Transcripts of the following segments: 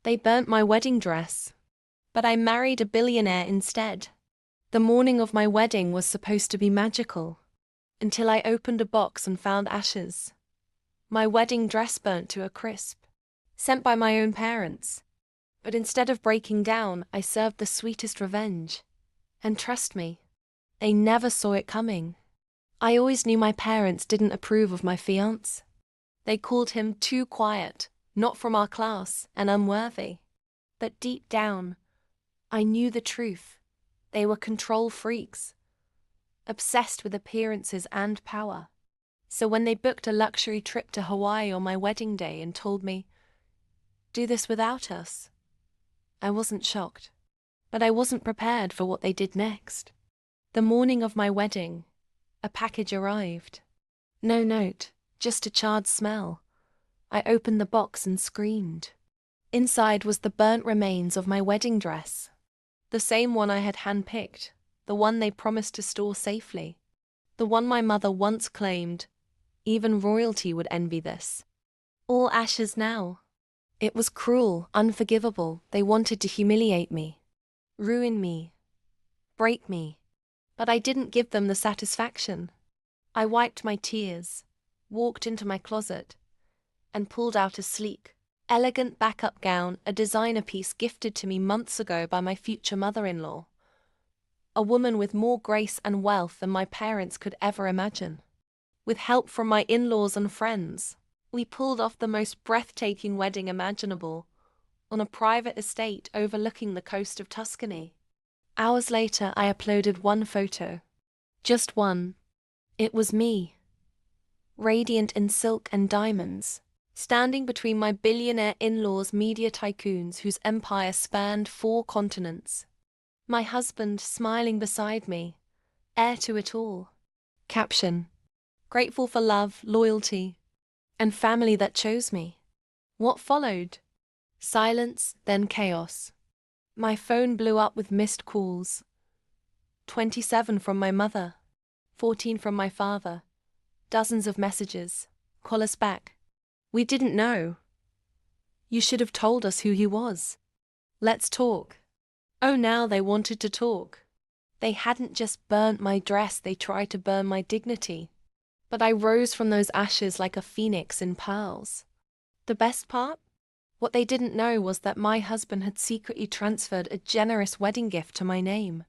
They burnt my wedding dress. But I married a billionaire instead. The morning of my wedding was supposed to be magical, until I opened a box and found ashes. My wedding dress burnt to a crisp, sent by my own parents. But instead of breaking down, I served the sweetest revenge. And trust me, they never saw it coming. I always knew my parents didn't approve of my fiancé. They called him too quiet, not from our class, and unworthy. But deep down, I knew the truth. They were control freaks, obsessed with appearances and power. So when they booked a luxury trip to Hawaii on my wedding day and told me, "Do this without us," I wasn't shocked. But I wasn't prepared for what they did next. The morning of my wedding, a package arrived. No note, just a charred smell. I opened the box and screamed. Inside was the burnt remains of my wedding dress. The same one I had handpicked, the one they promised to store safely. The one my mother once claimed, even royalty would envy this. All ashes now. It was cruel, unforgivable. They wanted to humiliate me, ruin me, break me. But I didn't give them the satisfaction. I wiped my tears, walked into my closet, and pulled out a sleek, elegant backup gown, a designer piece gifted to me months ago by my future mother-in-law. A woman with more grace and wealth than my parents could ever imagine. With help from my in-laws and friends, we pulled off the most breathtaking wedding imaginable, on a private estate overlooking the coast of Tuscany. Hours later, I uploaded one photo. Just one. It was me, radiant in silk and diamonds, standing between my billionaire in-laws, media tycoons whose empire spanned 4 continents. My husband smiling beside me, heir to it all. Caption: grateful for love, loyalty, and family that chose me. What followed? Silence, then chaos. My phone blew up with missed calls. 27 from my mother, 14 from my father. Dozens of messages. Call us back. We didn't know. You should have told us who he was. Let's talk. Oh, now they wanted to talk. They hadn't just burnt my dress, they tried to burn my dignity. But I rose from those ashes like a phoenix in pearls. The best part? What they didn't know was that my husband had secretly transferred a generous wedding gift to my name.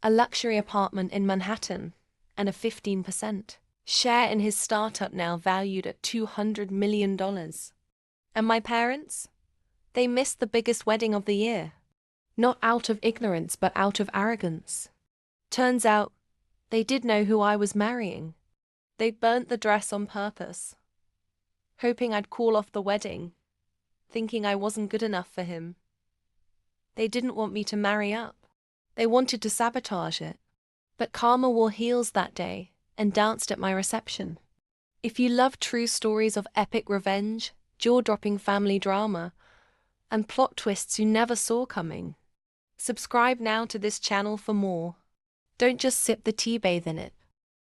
A luxury apartment in Manhattan, and a 15% share in his startup now valued at $200 million. And my parents? They missed the biggest wedding of the year. Not out of ignorance, but out of arrogance. Turns out, they did know who I was marrying. They burnt the dress on purpose, hoping I'd call off the wedding, thinking I wasn't good enough for him. They didn't want me to marry up. They wanted to sabotage it. But karma wore heels that day and danced at my reception. If you love true stories of epic revenge, jaw-dropping family drama, and plot twists you never saw coming, subscribe now to this channel for more. Don't just sip the tea, bathe in it.